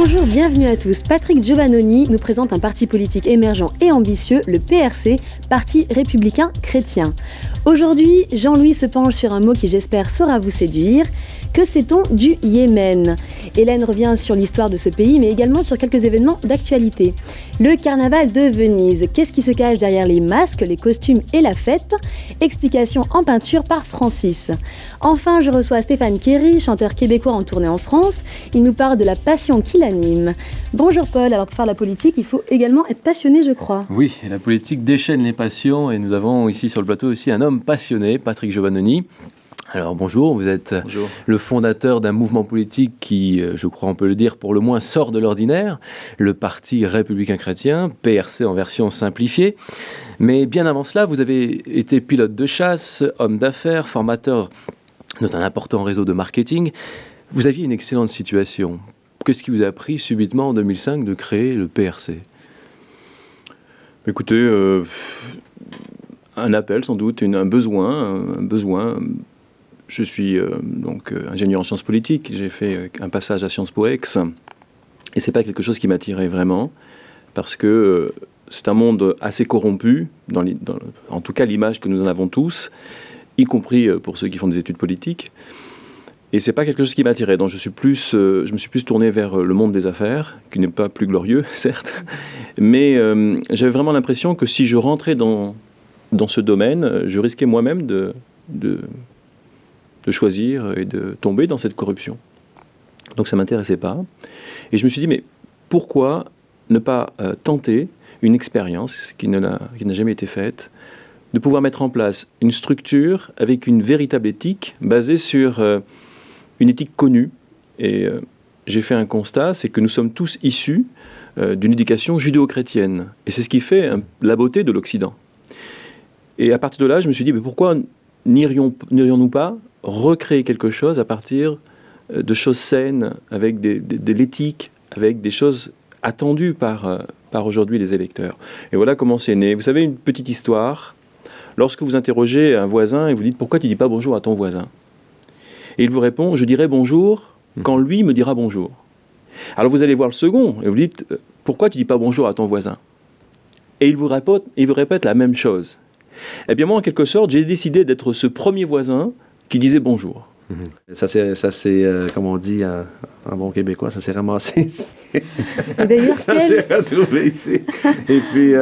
Bonjour, bienvenue à tous. Patrick Giovannoni nous présente un parti politique émergent et ambitieux, le PRC, Parti républicain chrétien. Aujourd'hui, Jean-Louis se penche sur un mot qui, j'espère, saura vous séduire. Que sait-on du Yémen ? Hélène revient sur l'histoire de ce pays, mais également sur quelques événements d'actualité. Le carnaval de Venise. Qu'est-ce qui se cache derrière les masques, les costumes et la fête ? Explication en peinture par Francis. Enfin, je reçois Stéphane Kéry, chanteur québécois en tournée en France. Il nous parle de la passion qui l'anime. Bonjour Paul, alors pour faire la politique, il faut également être passionné, je crois. Oui, et la politique déchaîne les passions et nous avons ici sur le plateau aussi un homme passionné, Patrick Giovannoni. Alors bonjour, vous êtes le fondateur d'un mouvement politique qui, je crois on peut le dire, pour le moins sort de l'ordinaire, le Parti républicain chrétien, PRC en version simplifiée. Mais bien avant cela, vous avez été pilote de chasse, homme d'affaires, formateur d'un important réseau de marketing. Vous aviez une excellente situation. Qu'est-ce qui vous a pris subitement en 2005 de créer le PRC ? Écoutez, un appel sans doute, un besoin. Je suis donc ingénieur en sciences politiques. J'ai fait un passage à Sciences Po Aix. Et c'est pas quelque chose qui m'attirait vraiment, parce que c'est un monde assez corrompu, en tout cas l'image que nous en avons tous, y compris pour ceux qui font des études politiques. Et c'est pas quelque chose qui m'attirait. Donc je me suis plus tourné vers le monde des affaires, qui n'est pas plus glorieux, certes. Mais j'avais vraiment l'impression que si je rentrais dans ce domaine, je risquais moi-même de choisir et de tomber dans cette corruption. Donc ça ne m'intéressait pas. Et je me suis dit, mais pourquoi ne pas tenter une expérience qui n'a jamais été faite, de pouvoir mettre en place une structure avec une véritable éthique basée sur une éthique connue. Et j'ai fait un constat, c'est que nous sommes tous issus d'une éducation judéo-chrétienne. Et c'est ce qui fait la beauté de l'Occident. Et à partir de là, je me suis dit, mais pourquoi n'irions-nous pas recréer quelque chose à partir de choses saines, avec de l'éthique, avec des choses attendues par aujourd'hui les électeurs. Et voilà comment c'est né. Vous savez, une petite histoire, lorsque vous interrogez un voisin et vous dites « Pourquoi tu ne dis pas bonjour à ton voisin ?» Et il vous répond « Je dirai bonjour quand lui me dira bonjour. » Alors vous allez voir le second et vous dites « Pourquoi tu ne dis pas bonjour à ton voisin ?» Et il vous répète la même chose. Eh bien moi, en quelque sorte, j'ai décidé d'être ce premier voisin qui disait bonjour. Ça c'est comme on dit en bon québécois, ça s'est ramassé ici. D'ailleurs, ça s'est retrouvé ici. Et puis,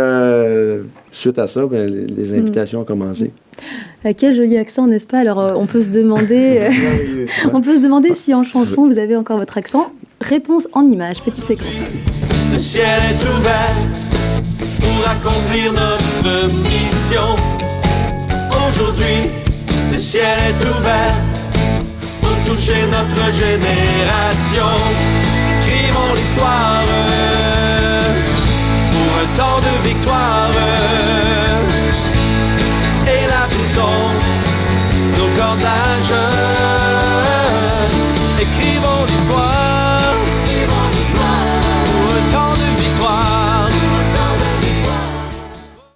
suite à ça, les invitations ont commencé. Quel joli accent, n'est-ce pas ? Alors, on peut se demander si en chanson, vous avez encore votre accent. Réponse en image, petite séquence. Le ciel est ouvert pour accomplir notre mission. Aujourd'hui, le ciel est ouvert pour toucher notre génération. Écrivons l'histoire